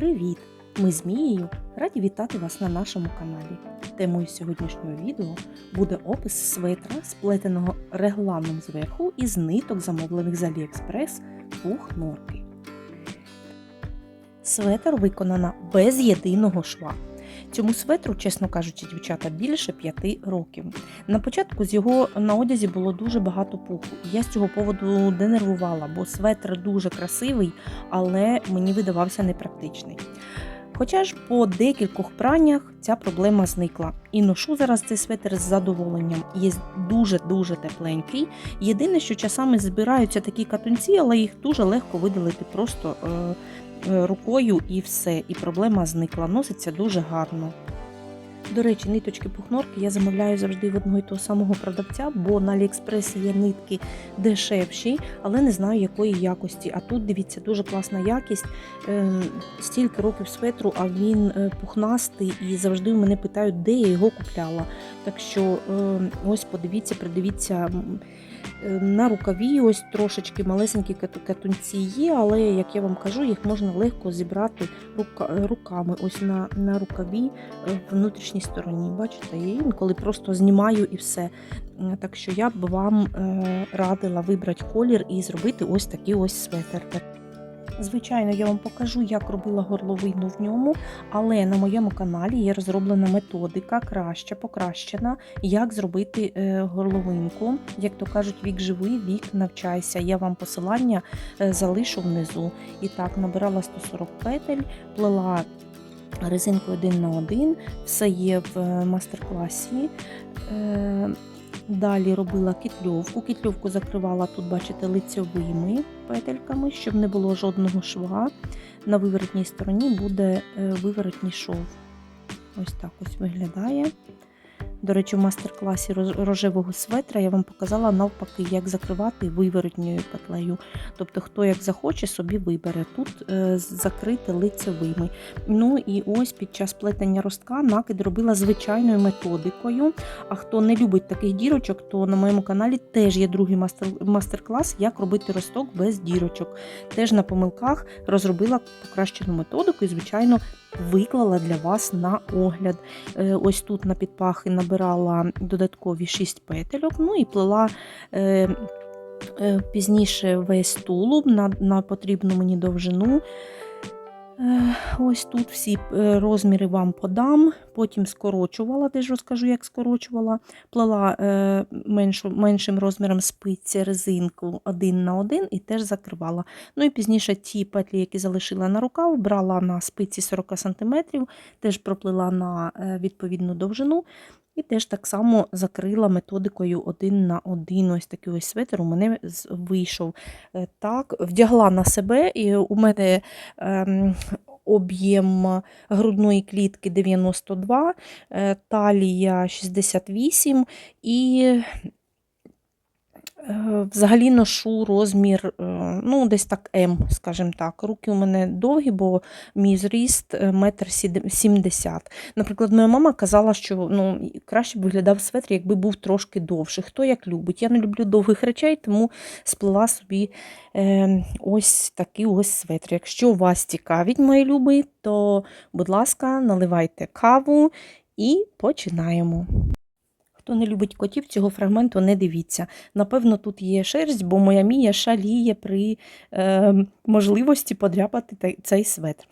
Привіт! Ми з Мією раді вітати вас на нашому каналі. Темою сьогоднішнього відео буде опис светра, сплетеного регланом зверху із ниток, замовлених з Aliexpress пух норки. Светр виконано без єдиного шва. Цьому светру, чесно кажучи, дівчата, більше 5 років. На початку з його на одязі було дуже багато пуху. І я з цього поводу денервувала, бо светр дуже красивий, але мені видавався непрактичний. Хоча ж по декількох праннях ця проблема зникла. І ношу зараз цей светр з задоволенням. Є дуже-дуже тепленький. Єдине, що часами збираються такі катунці, але їх дуже легко видалити просто рукою і все. І проблема зникла. Носиться дуже гарно. До речі, ниточки пухнорки я замовляю завжди в одного і того самого продавця, бо на Aliexpress є нитки дешевші, але не знаю якої якості. А тут, дивіться, дуже класна якість. Стільки років светру, а він пухнастий і завжди в мене питають, де я його купляла. Так що ось подивіться, придивіться. На рукаві ось трошечки малесенькі катунці є, але, як я вам кажу, їх можна легко зібрати руками. Ось на рукаві в внутрішній стороні. Бачите, я інколи просто знімаю і все. Так що я б вам радила вибрати колір і зробити ось такий ось светр. Звичайно, я вам покажу, як робила горловину в ньому, але на моєму каналі є розроблена методика, покращена, як зробити горловинку. Як то кажуть, вік живи, вік навчайся. Я вам посилання залишу внизу. І так, набирала 140 петель, плела резинкою 1 на 1, все є в мастер-класі. Далі робила кітльовку. Кітльовку закривала, тут, бачите, лицьовими петельками, щоб не було жодного шва. На виворотній стороні буде виворотній шов. Ось так ось виглядає. До речі, в мастер-класі рожевого светра я вам показала навпаки, як закривати виворотньою петлею. Тобто, хто як захоче, собі вибере. Тут закрити лицевими. Ну і ось під час плетення ростка накид робила звичайною методикою. А хто не любить таких дірочок, то на моєму каналі теж є другий мастер-клас, як робити росток без дірочок. Теж на помилках розробила покращену методику і, звичайно, виклала для вас на огляд. Ось тут на підпахи набирала додаткові 6 петельок, ну і плела пізніше весь тулуб на потрібну мені довжину. Ось тут всі розміри вам подам, потім скорочувала, теж розкажу, як скорочувала. Плела меншим розміром спиці резинку 1 на 1 і теж закривала. Ну і пізніше ті петлі, які залишила на рукав, брала на спиці 40 см, теж проплела на відповідну довжину. І теж так само закрила методикою 1 на 1. Ось такий ось светр у мене вийшов. Так, вдягла на себе, і у мене об'єм грудної клітки 92, талія 68 і взагалі ношу розмір, ну, десь так М, скажімо так. Руки у мене довгі, бо мій зріст 1,70 м. Наприклад, моя мама казала, що краще б виглядав светр, якби був трошки довший. Хто як любить. Я не люблю довгих речей, тому сплела собі ось такий ось светр. Якщо вас цікавить, мої любі, то, будь ласка, наливайте каву і починаємо. Хто не любить котів, цього фрагменту не дивіться. Напевно, тут є шерсть, бо моя Мія шаліє при можливості подряпати цей светр.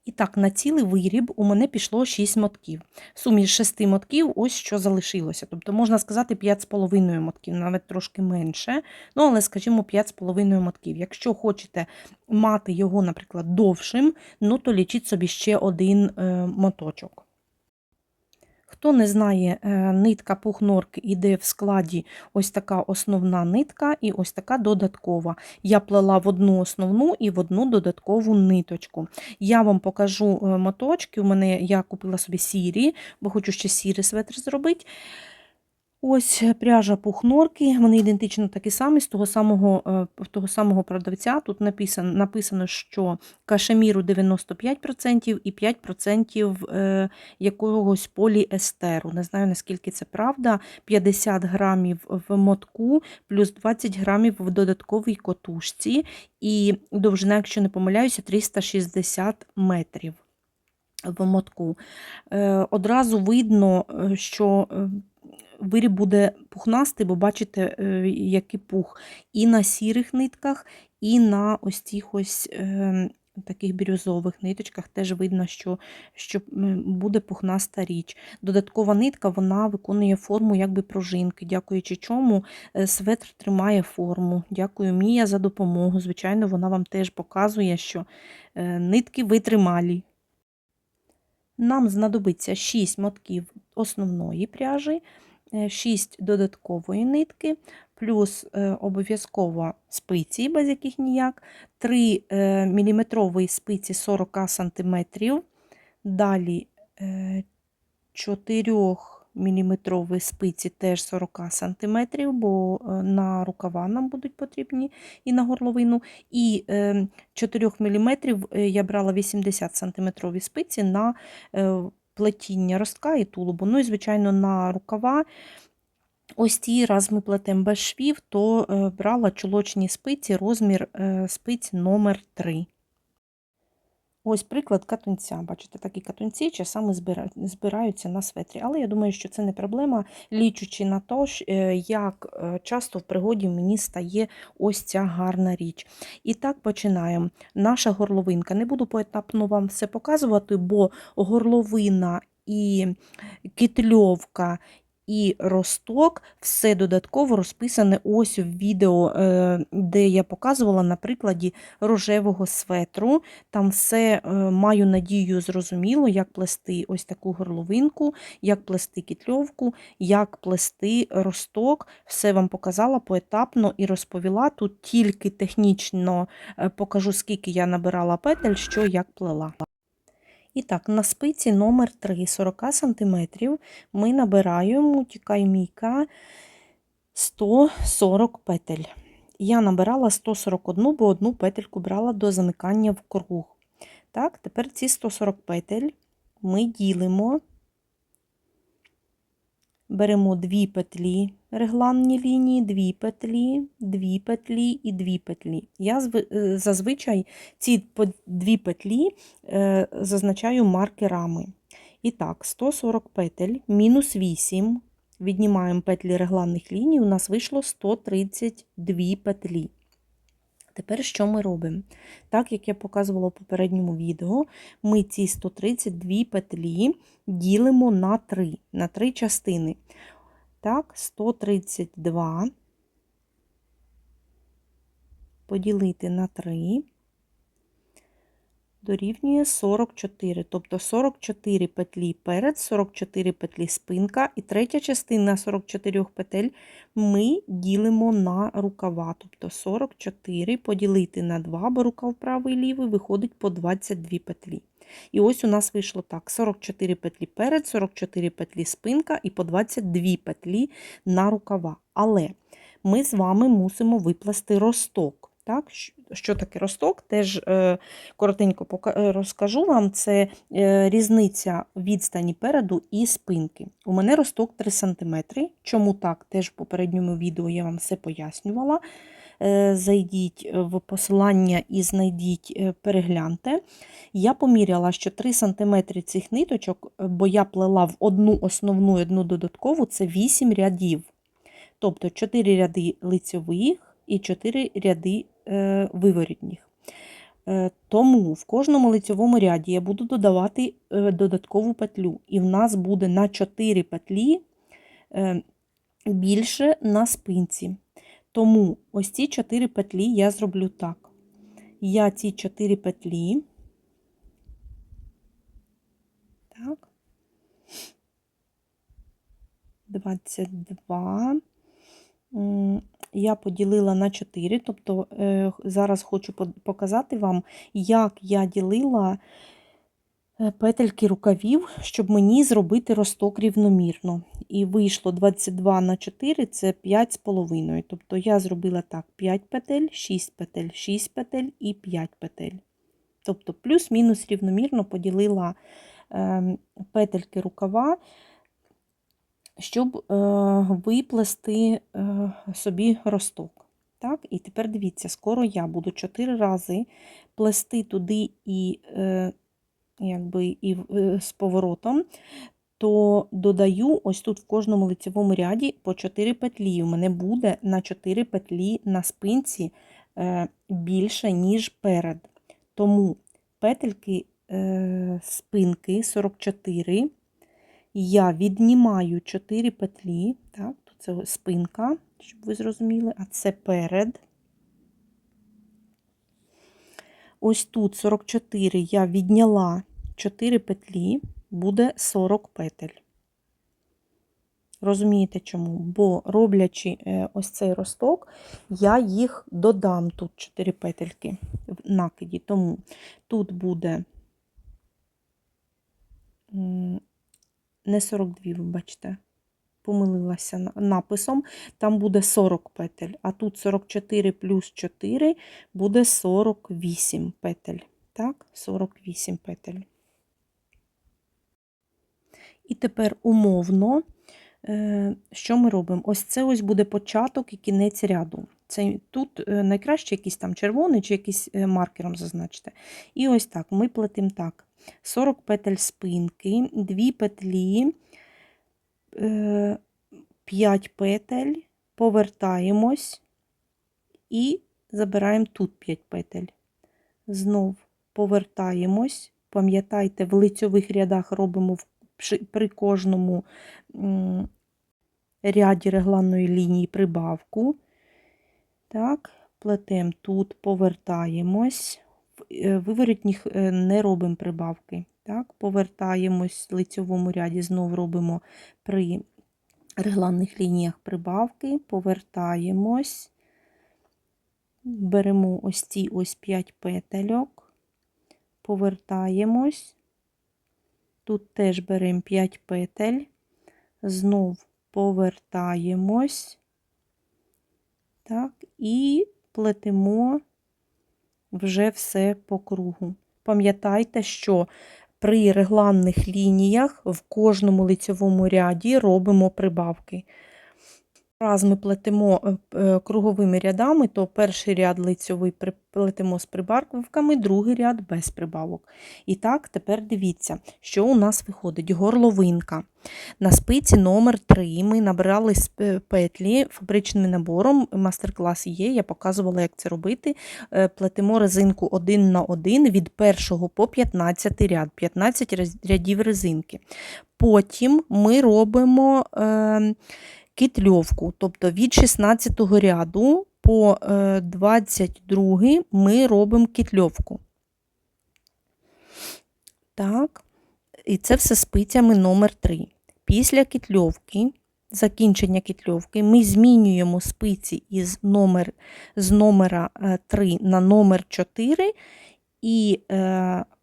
І так, на цілий виріб у мене пішло 6 мотків. В сумі з 6 мотків ось що залишилося. Тобто, можна сказати, 5,5 мотків, навіть трошки менше. Ну, але, скажімо, 5,5 мотків. Якщо хочете мати його, наприклад, довшим, ну, то лічіть собі ще 1 моточок. Хто не знає, нитка пух-норки йде в складі ось така основна нитка і ось така додаткова. Я плела в одну основну і в одну додаткову ниточку. Я вам покажу моточки. Я купила собі сірі, бо хочу ще сірий светр зробити. Ось пряжа пухнорки, вони ідентично такі самі, з того самого продавця. Тут написано, що кашеміру 95% і 5% якогось поліестеру. Не знаю, наскільки це правда. 50 грамів в мотку, плюс 20 грамів в додатковій котушці. І довжина, якщо не помиляюся, 360 метрів в мотку. Одразу видно, що виріб буде пухнастий, бо бачите, який пух і на сірих нитках, і на ось цих ось таких бірюзових ниточках теж видно, що буде пухнаста річ. Додаткова нитка, вона виконує форму якби пружинки, дякуючи чому светр тримає форму. Дякую, Мія, за допомогу. Звичайно, вона вам теж показує, що нитки витрималі. Нам знадобиться 6 мотків основної пряжі, 6 додаткової нитки, плюс обов'язково спиці, без яких ніяк, 3 мм спиці 40 см, далі 4 мм спиці теж 40 см, бо на рукава нам будуть потрібні і на горловину, і 4 мм я брала 80 см спиці на плетіння ростка і тулубу. Ну і, звичайно, на рукава. Ось ті, раз ми плетемо без швів, то брала чулочні спиці, розмір спиць номер 3. Ось приклад катунця. Бачите, такі катунці часами збираються на светрі. Але я думаю, що це не проблема, лічучи на те, як часто в пригоді мені стає ось ця гарна річ. І так починаємо. Наша горловинка. Не буду поетапно вам все показувати, бо горловина і кітльовка і росток, все додатково розписане ось в відео, де я показувала на прикладі рожевого светру. Там все, маю надію, зрозуміло, як плести ось таку горловинку, як плести кітльовку, як плести росток. Все вам показала поетапно і розповіла. Тут тільки технічно покажу, скільки я набирала петель, що як плела. І так, на спиці номер 3, 40 см, ми набираємо тікай-мійка 140 петель. Я набирала 141, бо одну петельку брала до замикання в круг. Так, тепер ці 140 петель ми ділимо. Беремо 2 петлі, регланні лінії, 2 петлі, 2 петлі і 2 петлі. Я зазвичай ці 2 петлі зазначаю маркерами. І так, 140 петель, мінус 8, віднімаємо петлі регланних ліній, у нас вийшло 132 петлі. Тепер що ми робимо? Так, як я показувала в попередньому відео, ми ці 132 петлі ділимо на 3 частини. Так, 132 поділити на 3 дорівнює 44. Тобто 44 петлі перед, 44 петлі спинка, і третя частина 44 петель ми ділимо на рукава. Тобто 44 поділити на 2, бо рукав правий і лівий виходить по 22 петлі. І ось у нас вийшло так: 44 петлі перед, 44 петлі спинка і по 22 петлі на рукава. Але ми з вами мусимо виплести росток. Так? Що таке росток? Теж коротенько розкажу вам. Це різниця відстані переду і спинки. У мене росток 3 см. Чому так? Теж в попередньому відео я вам все пояснювала. Зайдіть в посилання і знайдіть, перегляньте. Я поміряла, що 3 см цих ниточок, бо я плела в одну основну і одну додаткову, це 8 рядів. Тобто 4 ряди лицьових і 4 ряди виворітніх. Тому в кожному лицьовому ряді я буду додавати додаткову петлю. І в нас буде на 4 петлі більше на спинці. Тому ось ці 4 петлі я зроблю так. Я ці 4 петлі, так, 22, я поділила на 4, тобто зараз хочу показати вам, як я ділила петельки рукавів, щоб мені зробити росток рівномірно. І вийшло 22 на 4, це 5,5. Тобто я зробила так: 5 петель, 6 петель, 6 петель і 5 петель. Тобто плюс-мінус рівномірно поділила петельки рукава, щоб виплести собі росток. Так, і тепер дивіться, скоро я буду 4 рази плести туди і з поворотом, то додаю ось тут в кожному лицевому ряді по 4 петлі. У мене буде на 4 петлі на спинці більше, ніж перед. Тому петельки спинки 44, я віднімаю 4 петлі, так, тут це спинка, щоб ви зрозуміли, а це перед. Ось тут 44 я відняла 4 петлі, буде 40 петель. Розумієте чому? Бо роблячи ось цей росток, я їх додам тут 4 петельки в накиді. Тому тут буде не 42, ви бачите, помилилася написом, там буде 40 петель, а тут 44 плюс 4 буде 48 петель. Так, 48 петель. І тепер умовно, що ми робимо? Ось це ось буде початок і кінець ряду. Це тут найкраще якийсь там червоний чи якийсь маркером зазначте. І ось так, ми плетемо так: 40 петель спинки, 2 петлі, 5 петель, повертаємось і забираємо тут 5 петель. Знов повертаємось. Пам'ятайте, в лицьових рядах робимо при кожному ряді регланної лінії прибавку. Так, плетемо тут, повертаємось. В виворотніх не робимо прибавки. Так, повертаємось в лицьовому ряді, знову робимо при регланних лініях прибавки, повертаємось, беремо ось ці ось 5 петельок, повертаємось, тут теж беремо 5 петель, знов повертаємось, так, і плетемо вже все по кругу. Пам'ятайте, що при регланних лініях в кожному лицьовому ряді робимо прибавки. Раз ми плетемо круговими рядами, то перший ряд лицьовий плетемо з прибавками, другий ряд без прибавок. І так, тепер дивіться, що у нас виходить. Горловинка. На спиці номер 3 ми набирали петлі фабричним набором, мастер-клас є, я показувала, як це робити. Плетемо резинку 1 на 1 від 1 по 15 ряд, 15 рядів резинки. Потім ми робимо кітльовку, тобто від 16 ряду по 22 ми робимо кітльовку. Так, і це все спицями номер 3. Після кітльовки, закінчення кітльовки, ми змінюємо спиці з номера 3 на номер 4 і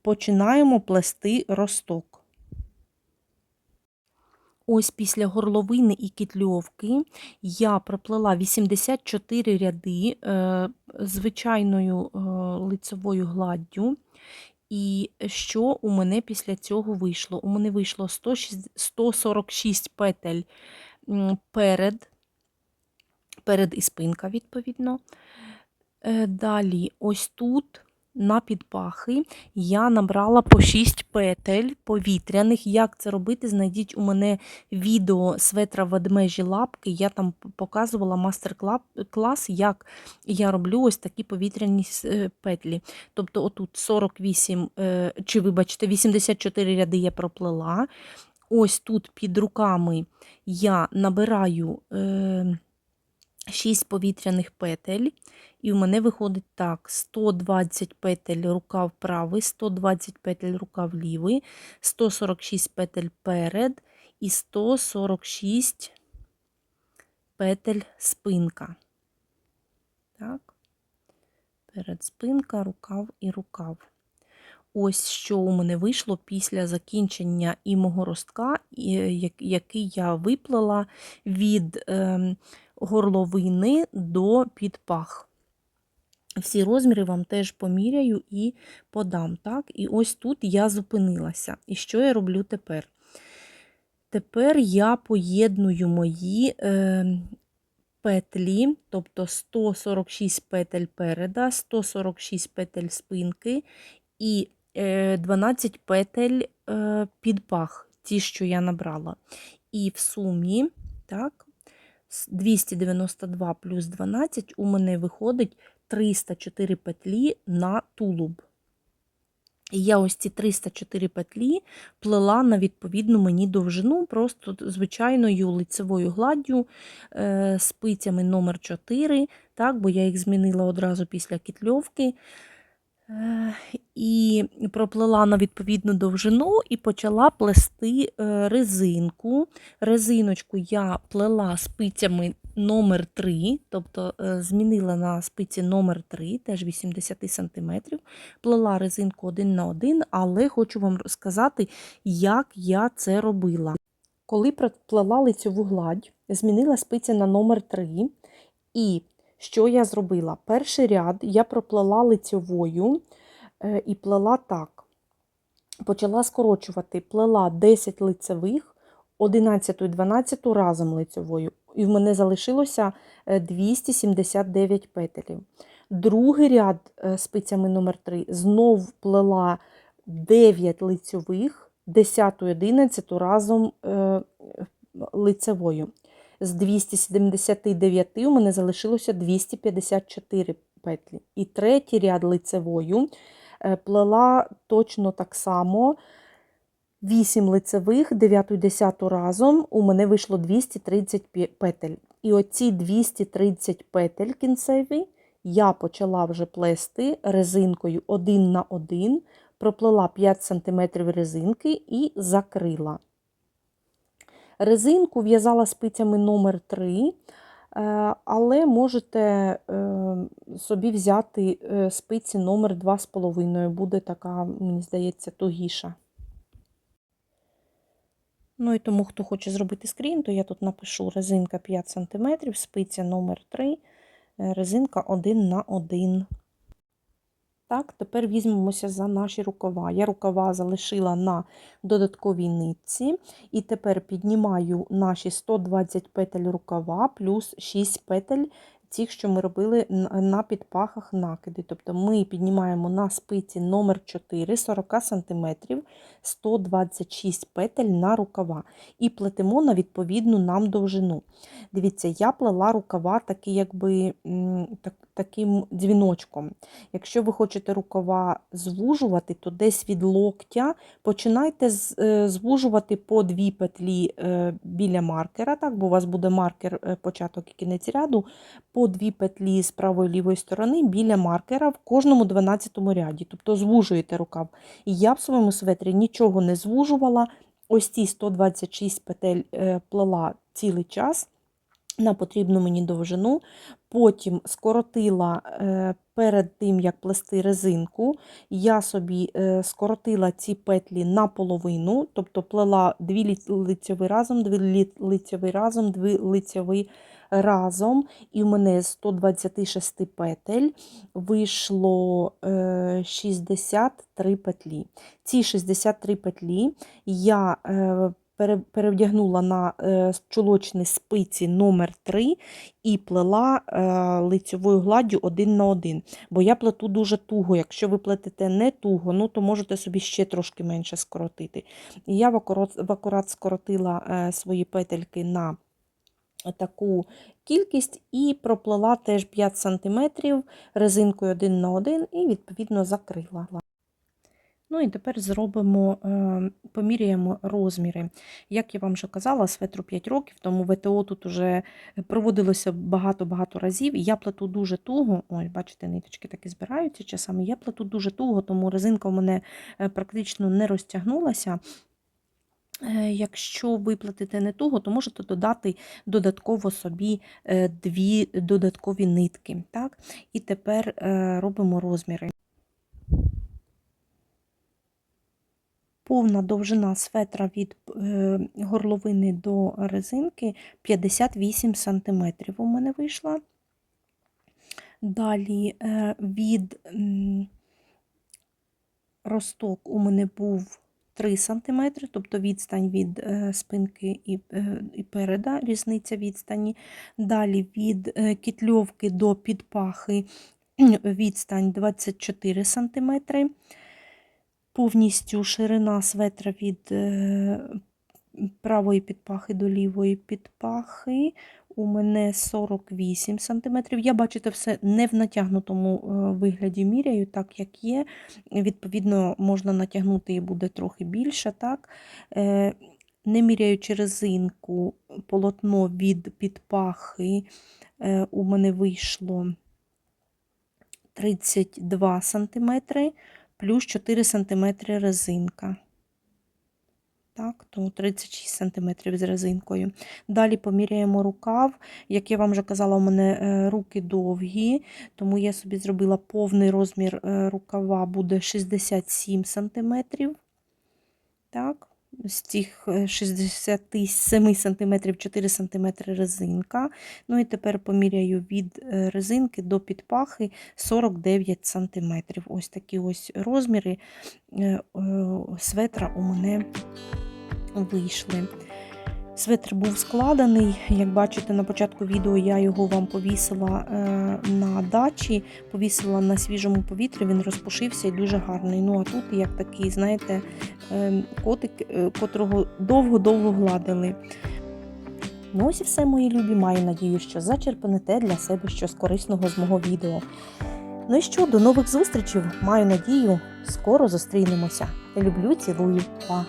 починаємо плести росток. Ось після горловини і кітльовки я проплела 84 ряди звичайною лицевою гладдю. І що у мене після цього вийшло? У мене вийшло 146 петель перед і спинка, відповідно. Далі ось тут на підпахи я набрала по 6 петель повітряних. Як це робити? Знайдіть у мене відео светра ведмежі лапки. Я там показувала мастер-клас, як я роблю ось такі повітряні петлі. Тобто отут 84 ряди я проплела. Ось тут під руками я набираю 6 повітряних петель, і у мене виходить так: 120 петель рукав правий, 120 петель рукав лівий, 146 петель перед і 146 петель спинка. Так, перед спинка, рукав і рукав. ось що у мене вийшло після закінчення і мого ростка, який я виплела від горловини до підпах. Всі розміри вам теж поміряю і подам. Так? І ось тут я зупинилася. І що я роблю тепер? Тепер я поєдную мої петлі, тобто 146 петель переда, 146 петель спинки і 12 петель під пах, ті, що я набрала. І в сумі, так, 292 плюс 12 у мене виходить 304 петлі на тулуб. І я ось ці 304 петлі плела на відповідну мені довжину, просто звичайною лицевою гладдю, спицями номер 4, так, бо я їх змінила одразу після кітльовки. І проплела на відповідну довжину і почала плести резинку. Резиночку я плела спицями номер 3, тобто змінила на спиці номер 3, теж 80 см. Плела резинку 1 на 1, але хочу вам розказати, як я це робила. Коли проплела лицьову гладь, змінила спиці на номер 3 і що я зробила? Перший ряд я проплела лицьовою і плела так. Почала скорочувати, плела 10 лицевих, 11 і 12 разом лицьовою. І в мене залишилося 279 петель. Другий ряд спицями номер 3 знов плела 9 лицьових, 10 і 11 разом лицевою. З 279 у мене залишилося 254 петлі. І третій ряд лицевою плела точно так само 8 лицевих, 9 і 10 разом у мене вийшло 230 петель. І оці 230 петель кінцеві я почала вже плести резинкою 1 на 1, проплела 5 см резинки і закрила. Резинку в'язала спицями номер 3, але можете собі взяти спиці номер 2,5, буде така, мені здається, тугіша. Ну і тому, хто хоче зробити скрін, то я тут напишу резинка 5 см, спиця номер 3, резинка 1 на 1. Так, тепер візьмемося за наші рукава. Я рукава залишила на додатковій нитці. І тепер піднімаю наші 120 петель рукава плюс 6 петель тих, що ми робили на підпахах накиди. Тобто ми піднімаємо на спиці номер 4, 40 см, 126 петель на рукава. І плетемо на відповідну нам довжину. Дивіться, я плела рукава таким дзвіночком. Якщо ви хочете рукава звужувати, то десь від локтя починайте звужувати по 2 петлі біля маркера, так, бо у вас буде маркер початок і кінець ряду, по 2 петлі з правої і лівої сторони біля маркера в кожному 12 ряді. Тобто звужуєте рукав. І я в своєму светрі нічого не звужувала. Ось ці 126 петель плела цілий час на потрібну мені довжину. Потім скоротила перед тим, як плести резинку, я собі скоротила ці петлі наполовину, тобто плела 2 лицьові разом, 2 лицьові разом, 2 лицьові разом, і в мене з 126 петель вийшло 63 петлі. Ці 63 петлі я перевдягнула на чулочні спиці номер 3 і плела лицьовою гладдю 1 на 1. Бо я плету дуже туго. Якщо ви плетете не туго, ну, то можете собі ще трошки менше скоротити. І я в акурат скоротила свої петельки на таку кількість і проплела теж 5 см резинкою 1 на 1 і відповідно закрила. Ну і тепер поміряємо розміри. Як я вам вже казала, светру 5 років, тому ВТО тут вже проводилося багато-багато разів. Я плету дуже туго, ось, бачите, ниточки таки збираються часами. Я плету дуже туго, тому резинка у мене практично не розтягнулася. Якщо ви плетете не туго, то можете додати додатково собі 2 додаткові нитки. Так? І тепер робимо розміри. Повна довжина светра від горловини до резинки 58 см у мене вийшла. Далі від росток у мене був 3 см, тобто відстань від спинки і переда, різниця відстані. Далі від кітльовки до підпахи відстань 24 см. Повністю ширина светра від правої підпахи до лівої підпахи у мене 48 см. Я, бачите, все не в натягнутому вигляді міряю, так як є. Відповідно, можна натягнути і буде трохи більше. Так? Не міряючи резинку, полотно від підпахи у мене вийшло 32 см, плюс 4 см резинка. Так, то 36 см з резинкою. Далі поміряємо рукав. Як я вам вже казала, у мене руки довгі, тому я собі зробила повний розмір рукава, буде 67 см. Так, з цих 67 см 4 см резинка. Ну і тепер поміряю від резинки до підпахи 49 см. Ось такі ось розміри светра у мене вийшли. Светр був складений, як бачите, на початку відео я його вам повісила на дачі, повісила на свіжому повітрі, він розпушився і дуже гарний. Ну а тут як такий, знаєте, котик, котрого довго-довго гладили. Ну ось і все, мої любі, маю надію, що зачерпнете для себе щось корисного з мого відео. Ну і що, до нових зустрічей, маю надію, скоро зустрінемося. Люблю, цілую, па!